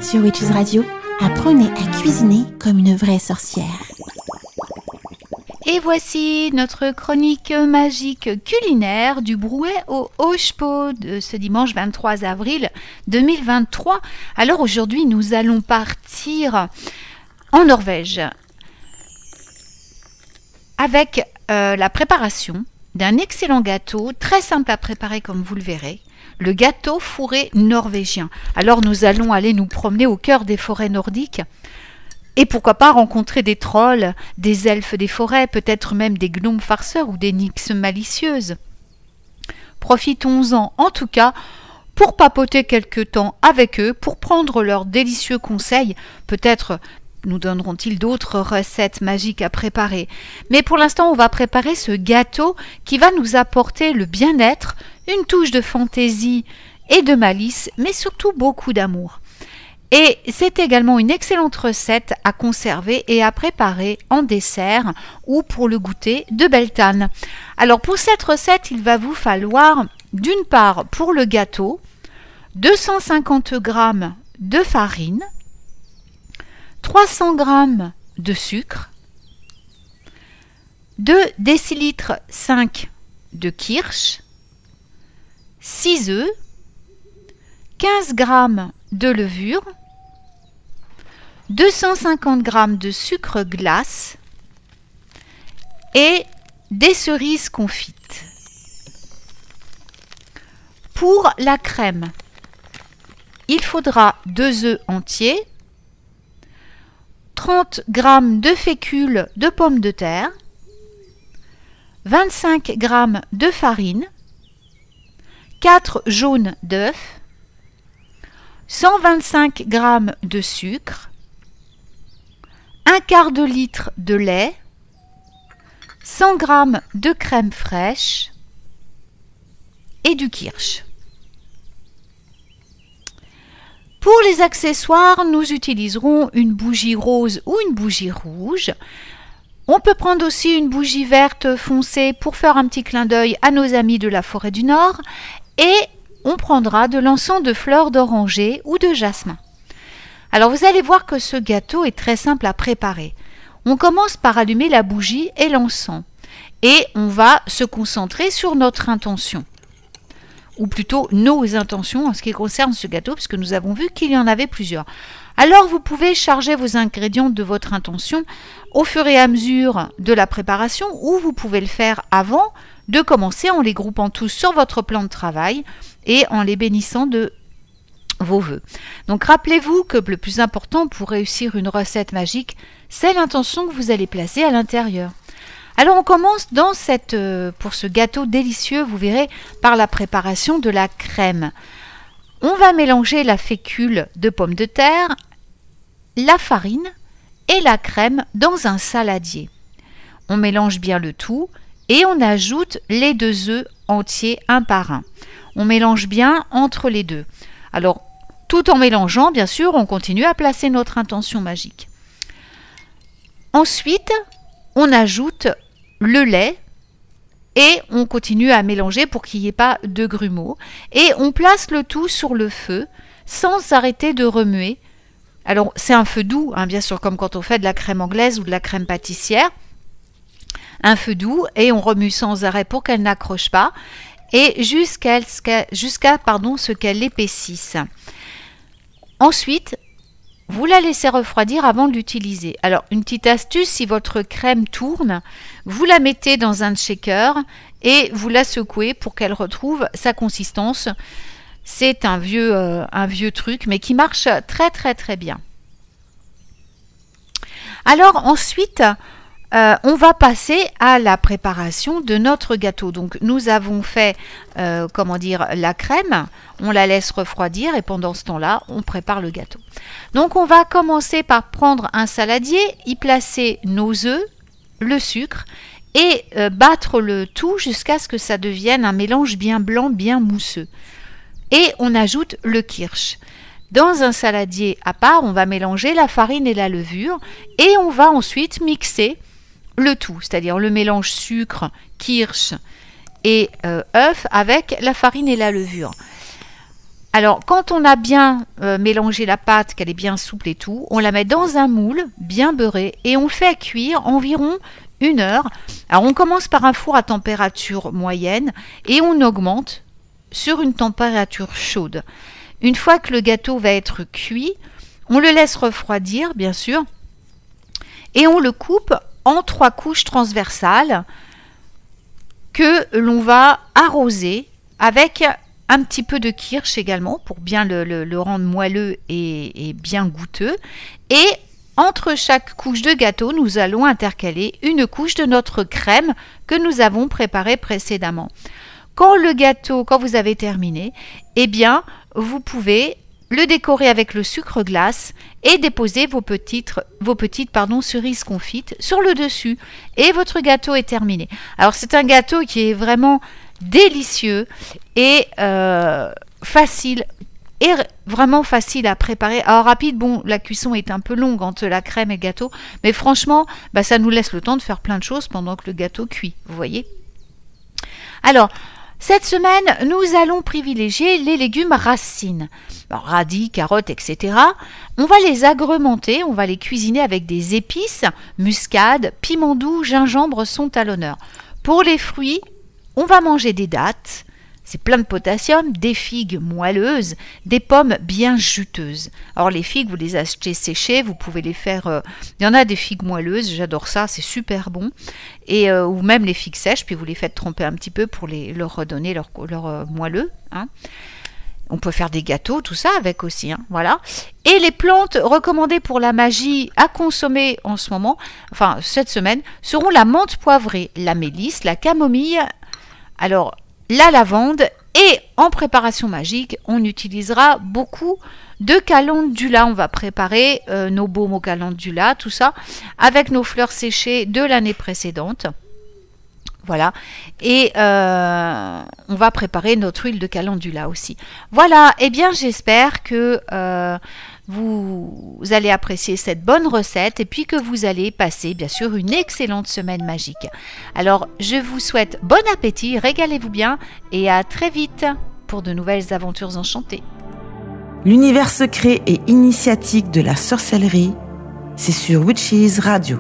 Sur Witches Radio, apprenez à cuisiner comme une vraie sorcière. Et voici notre chronique magique culinaire du Brouet au Hochepot de ce dimanche 23 avril 2023. Alors aujourd'hui, nous allons partir en Norvège avec la préparation d'un excellent gâteau, très simple à préparer comme vous le verrez, le gâteau fourré norvégien. Alors nous allons aller nous promener au cœur des forêts nordiques et pourquoi pas rencontrer des trolls, des elfes des forêts, peut-être même des gnomes farceurs ou des nixes malicieuses. Profitons-en en tout cas pour papoter quelque temps avec eux, pour prendre leurs délicieux conseils, peut-être nous donneront-ils d'autres recettes magiques à préparer. Mais pour l'instant, on va préparer ce gâteau qui va nous apporter le bien-être, une touche de fantaisie et de malice, mais surtout beaucoup d'amour. Et c'est également une excellente recette à conserver et à préparer en dessert ou pour le goûter de Beltane. Alors pour cette recette, il va vous falloir d'une part pour le gâteau 250 g de farine, 300 g de sucre, 2 décilitres 5 de kirsch, 6 œufs, 15 g de levure, 250 g de sucre glace et des cerises confites. Pour la crème, il faudra 2 œufs entiers, 30 g de fécule de pommes de terre, 25 g de farine, 4 jaunes d'œufs, 125 g de sucre, 1/4 de litre de lait, 100 g de crème fraîche et du kirsch. Pour les accessoires, nous utiliserons une bougie rose ou une bougie rouge. On peut prendre aussi une bougie verte foncée pour faire un petit clin d'œil à nos amis de la forêt du Nord. Et on prendra de l'encens de fleurs d'oranger ou de jasmin. Alors vous allez voir que ce gâteau est très simple à préparer. On commence par allumer la bougie et l'encens. Et on va se concentrer sur notre intention. Ou plutôt nos intentions en ce qui concerne ce gâteau, puisque nous avons vu qu'il y en avait plusieurs. Alors vous pouvez charger vos ingrédients de votre intention au fur et à mesure de la préparation, ou vous pouvez le faire avant de commencer en les groupant tous sur votre plan de travail et en les bénissant de vos vœux. Donc rappelez-vous que le plus important pour réussir une recette magique, c'est l'intention que vous allez placer à l'intérieur. Alors on commence pour ce gâteau délicieux, vous verrez, par la préparation de la crème. On va mélanger la fécule de pommes de terre, la farine et la crème dans un saladier. On mélange bien le tout et on ajoute les 2 œufs entiers un par un. On mélange bien entre les deux. Alors, tout en mélangeant, bien sûr, on continue à placer notre intention magique. Ensuite, on ajoute le lait et on continue à mélanger pour qu'il n'y ait pas de grumeaux. Et on place le tout sur le feu sans s'arrêter de remuer. Alors, c'est un feu doux, hein, bien sûr, comme quand on fait de la crème anglaise ou de la crème pâtissière. Un feu doux et on remue sans arrêt pour qu'elle n'accroche pas et jusqu'à ce qu'elle épaississe. Ensuite, vous la laissez refroidir avant de l'utiliser. Alors, une petite astuce, si votre crème tourne, vous la mettez dans un shaker et vous la secouez pour qu'elle retrouve sa consistance. C'est un vieux truc, mais qui marche très très très bien. Alors ensuite, on va passer à la préparation de notre gâteau. Donc nous avons fait la crème, on la laisse refroidir et pendant ce temps-là, on prépare le gâteau. Donc on va commencer par prendre un saladier, y placer nos œufs, le sucre et battre le tout jusqu'à ce que ça devienne un mélange bien blanc, bien mousseux. Et on ajoute le kirsch. Dans un saladier à part, on va mélanger la farine et la levure et on va ensuite mixer le tout, c'est-à-dire le mélange sucre, kirsch et œuf avec la farine et la levure. Alors, quand on a bien mélangé la pâte, qu'elle est bien souple et tout, on la met dans un moule bien beurré et on le fait cuire environ 1 heure. Alors, on commence par un four à température moyenne et on augmente sur une température chaude. Une fois que le gâteau va être cuit, on le laisse refroidir, bien sûr, et on le coupe en 3 couches transversales que l'on va arroser avec un petit peu de kirsch également pour bien le rendre moelleux et bien goûteux. Et entre chaque couche de gâteau, nous allons intercaler une couche de notre crème que nous avons préparée précédemment. Quand vous avez terminé, eh bien, vous pouvez le décorer avec le sucre glace et déposer vos petites cerises confites sur le dessus. Et votre gâteau est terminé. Alors, c'est un gâteau qui est vraiment délicieux et facile. Et vraiment facile à préparer. Alors rapide, bon, la cuisson est un peu longue entre la crème et le gâteau, mais franchement, ça nous laisse le temps de faire plein de choses pendant que le gâteau cuit, vous voyez. Alors, cette semaine, nous allons privilégier les légumes racines. Alors, radis, carottes, etc. On va les agrémenter, on va les cuisiner avec des épices, muscade, piment doux, gingembre sont à l'honneur. Pour les fruits, on va manger des dattes. C'est plein de potassium, des figues moelleuses, des pommes bien juteuses. Alors les figues, vous les achetez séchées, vous pouvez les faire... il y en a des figues moelleuses, j'adore ça, c'est super bon. Et, ou même les figues sèches, puis vous les faites tremper un petit peu pour leur redonner leur moelleux. Hein. On peut faire des gâteaux, tout ça avec aussi. Hein, voilà. Et les plantes recommandées pour la magie à consommer en ce moment, enfin cette semaine, seront la menthe poivrée, la mélisse, la camomille... Alors, la lavande et en préparation magique, on utilisera beaucoup de calendula. On va préparer nos baumes au calendula, tout ça, avec nos fleurs séchées de l'année précédente. Voilà. Et on va préparer notre huile de calendula aussi. Voilà. Eh bien, j'espère que vous allez apprécier cette bonne recette et puis que vous allez passer, bien sûr, une excellente semaine magique. Alors, je vous souhaite bon appétit, régalez-vous bien et à très vite pour de nouvelles aventures enchantées. L'univers secret et initiatique de la sorcellerie, c'est sur Witches Radio.